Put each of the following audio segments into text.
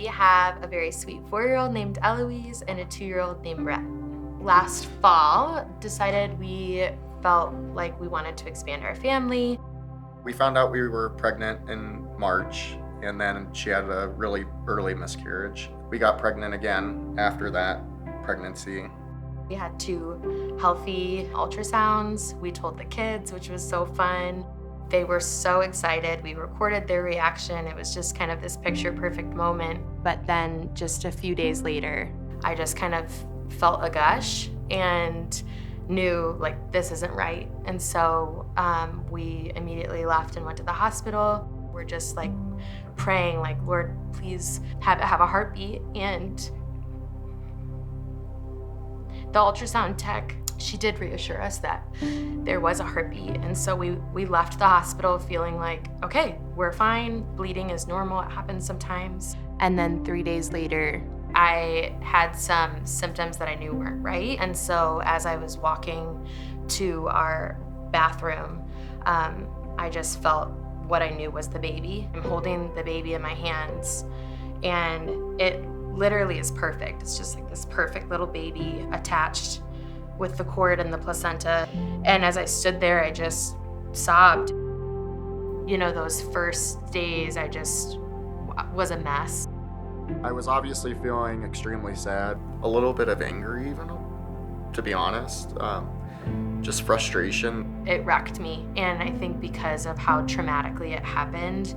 We have a very sweet 4-year-old named Eloise and a 2-year-old named Brett. Last fall, decided we felt like we wanted to expand our family. We found out we were pregnant in March, and then she had a really early miscarriage. We got pregnant again after that pregnancy. We had 2 healthy ultrasounds. We told the kids, which was so fun. They were so excited. We recorded their reaction. It was just kind of this picture-perfect moment. But then just a few days later, I just kind of felt a gush and knew like this isn't right. And so we immediately left and went to the hospital. We're just like praying like, Lord, please have a heartbeat. And the ultrasound tech, she did reassure us that there was a heartbeat. And so we left the hospital feeling like, okay, we're fine. Bleeding is normal, it happens sometimes. And then 3 days later, I had some symptoms that I knew weren't right. And so as I was walking to our bathroom, I just felt what I knew was the baby. I'm holding the baby in my hands, and it literally is perfect. It's just like this perfect little baby attached with the cord and the placenta. And as I stood there, I just sobbed. You know, those first days, I just was a mess. I was obviously feeling extremely sad, a little bit of anger even, to be honest, just frustration. It wrecked me, and I think because of how traumatically it happened,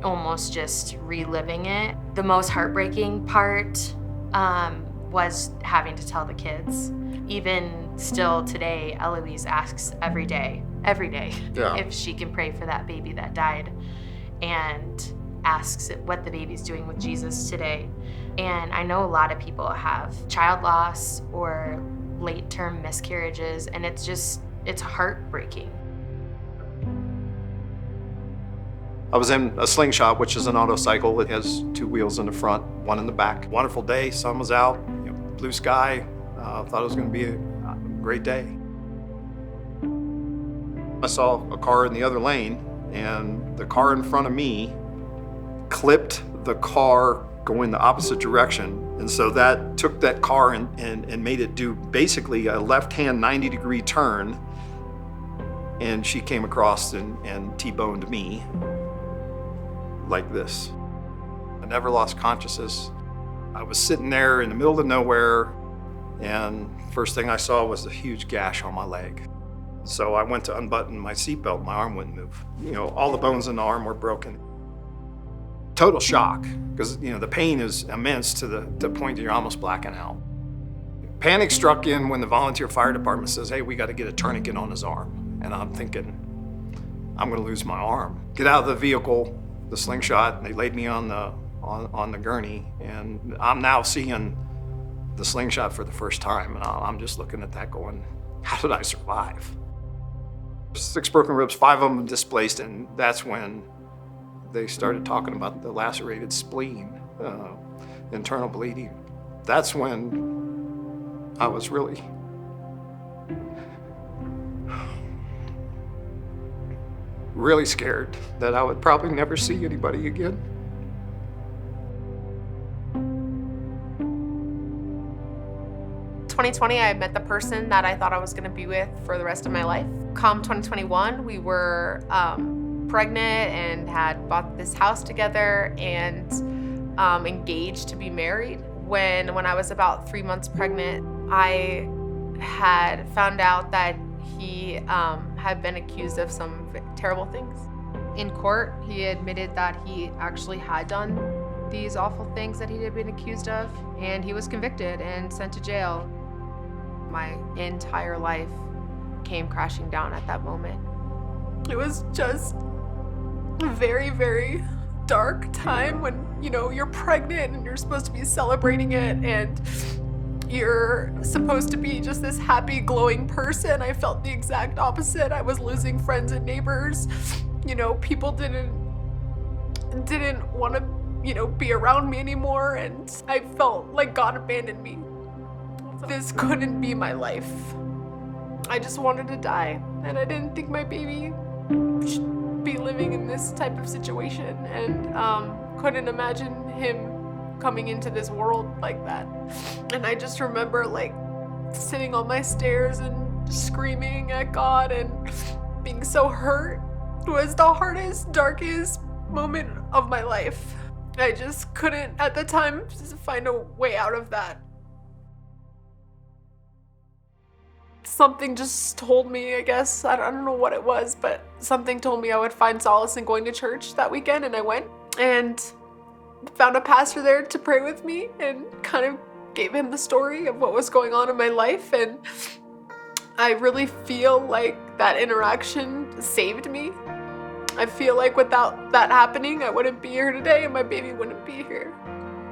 almost just reliving it. The most heartbreaking part was having to tell the kids. Even still today, Eloise asks every day, Yeah. if she can pray for that baby that died, and asks what the baby's doing with Jesus today. And I know a lot of people have child loss or late-term miscarriages, and it's heartbreaking. I was in a slingshot, which is an autocycle. It has 2 wheels in the front, 1 in the back. Wonderful day, sun was out, blue sky. Thought it was gonna be a great day. I saw a car in the other lane, and the car in front of me clipped the car going the opposite direction. And so that took that car and made it do basically a left-hand 90-degree turn. And she came across and T-boned me like this. I never lost consciousness. I was sitting there in the middle of nowhere, and first thing I saw was a huge gash on my leg. So I went to unbutton my seatbelt, my arm wouldn't move. All the bones in the arm were broken. Total shock, because the pain is immense to the point that you're almost blacking out. Panic struck in when the volunteer fire department says, hey, we got to get a tourniquet on his arm. And I'm thinking, I'm gonna lose my arm. Get out of the vehicle, the slingshot, and they laid me on the gurney, and I'm now seeing the slingshot for the first time, and I'm just looking at that going, how did I survive? 6 broken ribs, 5 of them displaced, and that's when they started talking about the lacerated spleen, internal bleeding. That's when I was really scared that I would probably never see anybody again. In 2020, I met the person that I thought I was gonna be with for the rest of my life. Come 2021, we were pregnant and had bought this house together and engaged to be married. When I was about 3 months pregnant, I had found out that he had been accused of some terrible things. In court, he admitted that he actually had done these awful things that he had been accused of, and he was convicted and sent to jail. My entire life came crashing down at that moment. It was just a very, very dark time when, you're pregnant and you're supposed to be celebrating it and you're supposed to be just this happy, glowing person. I felt the exact opposite. I was losing friends and neighbors. People didn't want to, be around me anymore, and I felt like God abandoned me. This couldn't be my life. I just wanted to die, and I didn't think my baby should be living in this type of situation, and couldn't imagine him coming into this world like that. And I just remember like sitting on my stairs and screaming at God and being so hurt. It was the hardest, darkest moment of my life. I just couldn't at the time just find a way out of that. Something just told me, I guess, I don't know what it was, but something told me I would find solace in going to church that weekend, and I went and found a pastor there to pray with me and kind of gave him the story of what was going on in my life. And I really feel like that interaction saved me. I feel like without that happening, I wouldn't be here today and my baby wouldn't be here.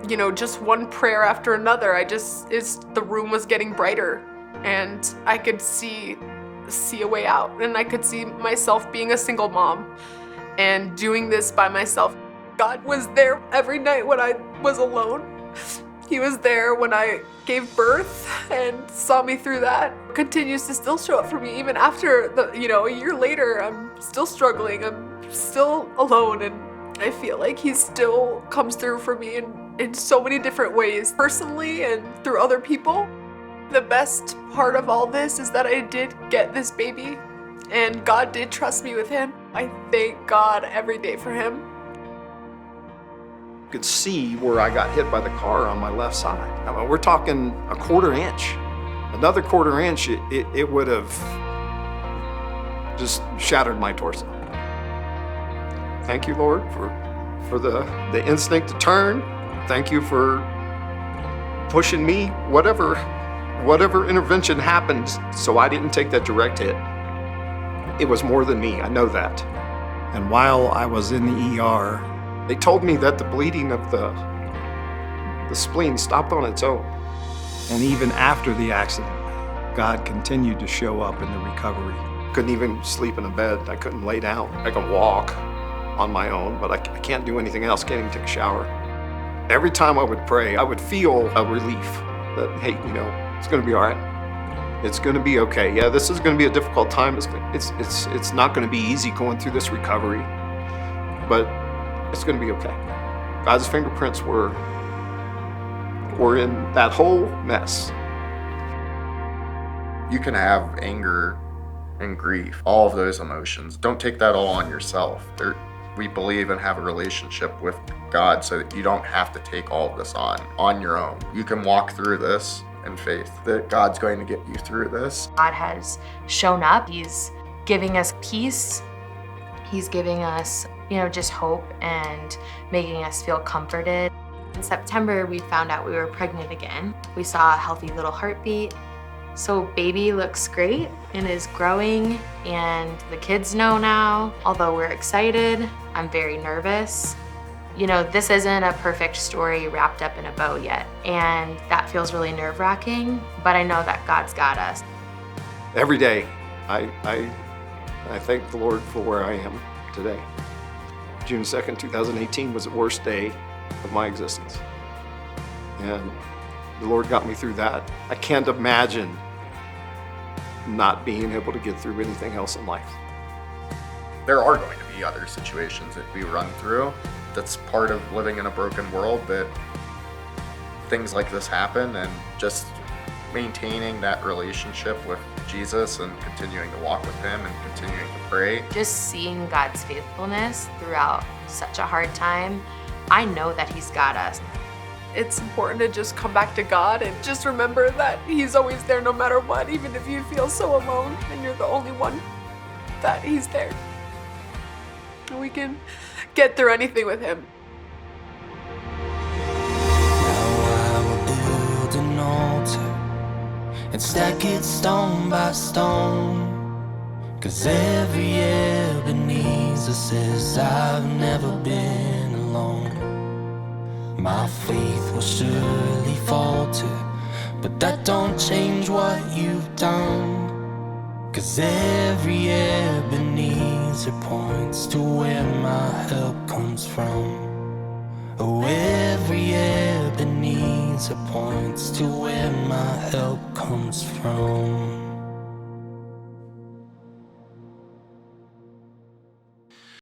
You know, just one prayer after another, the room was getting brighter. And I could see a way out, and I could see myself being a single mom and doing this by myself. God was there every night when I was alone. He was there when I gave birth and saw me through that. Continues to still show up for me even after a year later. I'm still struggling. I'm still alone, and I feel like he still comes through for me in so many different ways, personally and through other people. The best part of all this is that I did get this baby, and God did trust me with him. I thank God every day for him. You could see where I got hit by the car on my left side. I mean, we're talking a quarter inch. Another quarter inch, it would have just shattered my torso. Thank you, Lord, for the instinct to turn. Thank you for pushing me, whatever intervention happened, so I didn't take that direct hit. It was more than me, I know that. And while I was in the ER, They told me that the bleeding of the spleen stopped on its own. and even after the accident, God continued to show up in the recovery. Couldn't even sleep in a bed. I couldn't lay down. I can walk on my own, but I can't do anything else. Can't even take a shower. Every time I would pray, I would feel a relief that, hey, it's going to be all right. It's going to be okay. Yeah, this is going to be a difficult time. It's not going to be easy going through this recovery, but it's going to be okay. God's fingerprints were in that whole mess. You can have anger and grief, all of those emotions. Don't take that all on yourself. We believe and have a relationship with God so that you don't have to take all of this on your own. You can walk through this in faith that God's going to get you through this. God has shown up. He's giving us peace. He's giving us, just hope and making us feel comforted. In September, we found out we were pregnant again. We saw a healthy little heartbeat. So baby looks great and is growing, and the kids know now. Although we're excited, I'm very nervous. This isn't a perfect story wrapped up in a bow yet, and that feels really nerve-wracking, but I know that God's got us. Every day, I thank the Lord for where I am today. June 2nd, 2018 was the worst day of my existence. And the Lord got me through that. I can't imagine not being able to get through anything else in life. There are going to be other situations that we run through. That's part of living in a broken world, that things like this happen, and just maintaining that relationship with Jesus and continuing to walk with him and continuing to pray. Just seeing God's faithfulness throughout such a hard time, I know that he's got us. It's important to just come back to God and just remember that he's always there no matter what, even if you feel so alone and you're the only one, that he's there. And we can get through anything with him. Now I will build an altar and stack it stone by stone, 'cause every Ebenezer says I've never been alone. My faith will surely falter, but that don't change what you've done. 'Cause every Ebenezer points to where my help comes from. Oh, every Ebenezer points to where my help comes from.